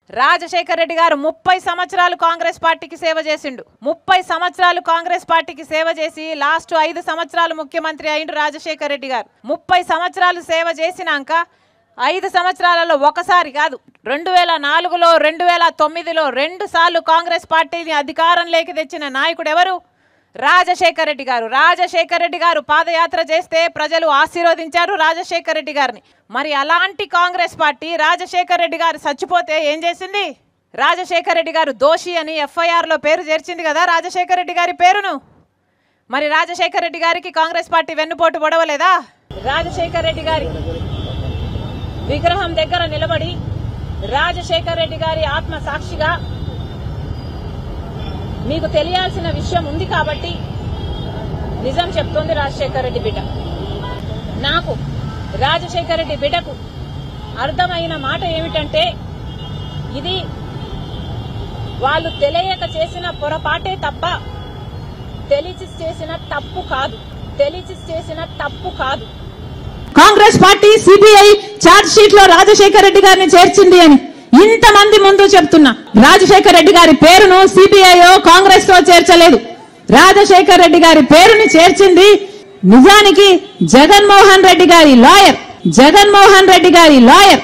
రాజశేఖర్ రెడ్డి గారు 30 సంవత్సరాలు కాంగ్రెస్ పార్టీకి సేవ చేసిండు. 30 సంవత్సరాలు కాంగ్రెస్ పార్టీకి సేవ చేసి లాస్ట్ 5 సంవత్సరాలు ముఖ్యమంత్రి అయిండు రాజశేఖర్ రెడ్డి గారు. 30 సంవత్సరాలు సేవ చేసినాక 5 సంవత్సరాలలో ఒకసారి కాదు, 2004లో 2009లో 2 సార్లు కాంగ్రెస్ పార్టీని అధికారంలోకి తెచ్చిన నాయకుడు ఎవరు? రాజశేఖర్ రెడ్డి గారు. రాజశేఖర్ రెడ్డి గారు పాదయాత్ర చేస్తే ప్రజలు ఆశీర్వదించారు రాజశేఖర్ రెడ్డి గారిని. మరి అలాంటి కాంగ్రెస్ పార్టీ రాజశేఖర్ రెడ్డి గారు చచ్చిపోతే ఏం చేసింది? రాజశేఖర్ రెడ్డి గారు దోషి అని ఎఫ్ఐఆర్లో పేరు చేర్చింది కదా రాజశేఖర్ రెడ్డి గారి పేరును. మరి రాజశేఖర్ రెడ్డి గారికి కాంగ్రెస్ పార్టీ వెన్నుపోటు పొడవలేదా? రాజశేఖర్ రెడ్డి గారి విగ్రహం దగ్గర నిలబడి రాజశేఖర్ రెడ్డి గారి ఆత్మ సాక్షిగా మీకు తెలియాల్సిన విషయం ఉంది కాబట్టి నిజం చెప్తోంది రాజశేఖర్ రెడ్డి బిడ్డ. నాకు రాజశేఖర్ రెడ్డి బిడ్డకు అర్థమైన మాట ఏమిటంటే, ఇది వాళ్ళు తెలియక చేసిన పొరపాటే తప్ప తెలిసి చేసిన తప్పు కాదు. తెలిసి చేసిన తప్పు కాదు. Congress party CBI charge sheet లో రాజశేఖర్ రెడ్డి గారిని చేర్చింది అని ఇంతమంది ముందు చెప్తున్నా. రాజశేఖర్ రెడ్డి గారి పేరును సిబిఐ కాంగ్రెస్ తో చేర్చలేదు. రాజశేఖర్ రెడ్డి గారి పేరుని చేర్చింది నిజానికి జగన్మోహన్ రెడ్డి గారి లాయర్